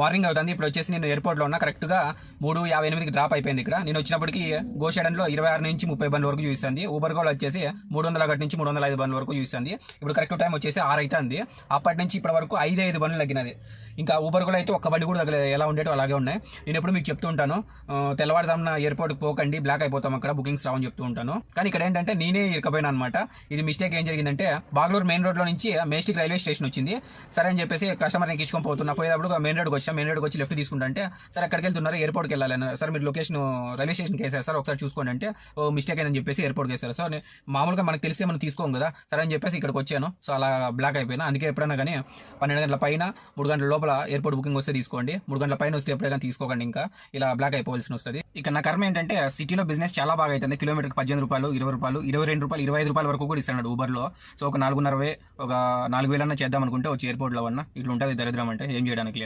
Morning అవుతుంది. ఇప్పుడు వచ్చేసి నేను ఎయిర్పోర్ట్లో ఉన్నా. కరెక్ట్గా 3:58కి డ్రాప్ అయిపోయింది. ఇక్కడ నేను వచ్చినప్పటికి గోషెడన్లో 26 నుంచి 30 బండ్ల వరకు చూస్తుంది. ఊబర్ గోల్ వచ్చేసి 301 నుంచి 305 బండ్ల వరకు చూస్తుంది. ఇప్పుడు కరెక్ట్ టైం వచ్చేసి 6 అవుతుంది. అప్పటి నుంచి ఇప్పటి వరకు 5 బండ్లు తగ్గినది. ఇంకా ఊబర్ గోల్ అయితే ఒక్క బండి కూడా తగ్గలేదు. ఎలా ఉండేటో అలాగే ఉన్నాయి. నేను ఎప్పుడు మీకు చెప్తూ ఉంటాను, తెల్లవారుజామున ఎయిర్పోర్ట్కి పోకండి, బ్లాక్ అయిపోతాం, అక్కడ బుకింగ్స్ రావని చెప్తూ ఉంటాను. కానీ ఇక్కడ ఏంటంటే నేనే ఇరకపోయినా అనమాట. ఇది మిస్టేక్. ఏం జరిగిందంటే బాగ్లూరు మెయిన్ రోడ్లో నుంచి మేస్టిక్ రైల్వే స్టేషన్ వచ్చింది. సరే అని చెప్పేసి కస్టమర్ని ఎక్కించుకొని పోతున్నా. పోయేటప్పుడు మెయిన్ రోడ్కి వచ్చా. మెయిన్ రోడ్కి వచ్చి లెఫ్ట్ తీసుకుంటే సరే ఎక్కడికి వెళ్తున్నారు, ఎయిర్పోర్ట్కి వెళ్ళాలని. సార్ మీరు లొకేషన్ రైల్వే స్టేషన్కి వేసారు సార్, ఒకసారి చూసుకోండి అంటే ఓ మిస్టేక్ అయిందని చెప్పేసి ఎయిర్పోర్ట్కి వేసారు. సో మామూలుగా మనకు తెలిసి మనం తీసుకోం కదా, సరే అని చెప్పేసి ఇక్కడికి వచ్చాను. సో అలా బ్లాక్ అయిపోయినా. అందుకే ఎప్పుడైనా కానీ 12 గంటల పైన 3 గంటల లోపల ఎయిర్పోర్ట్ బుకింగ్ వస్తే తీసుకోండి. 3 గంటల పైన వస్తే ఎప్పుడైనా తీసుకోకండి. ఇంకా ఇలా బ్లాక్ అయిపోవాల్సి వస్తుంది. ఇక నా కర్మ ఏంటంటే సిటీలో బిజినెస్ చాలా బాగా అవుతుంది. కిలోమీటర్కి 18 రూపాయలు, 20 రూపాయలు, 22 రూపాయలు, 25 రూపాయల వరకు కూడా ఇస్తున్నాడు ఊబర్లో. సో ఒక 4,500 ఒక 4,000 చేద్దాం అనుకుంటే వచ్చి ఎయిర్పోర్ట్లో అన్నా ఇట్లా ఉంటుంది దరిద్రం. అంటే ఏం చేయడానికి లేదు.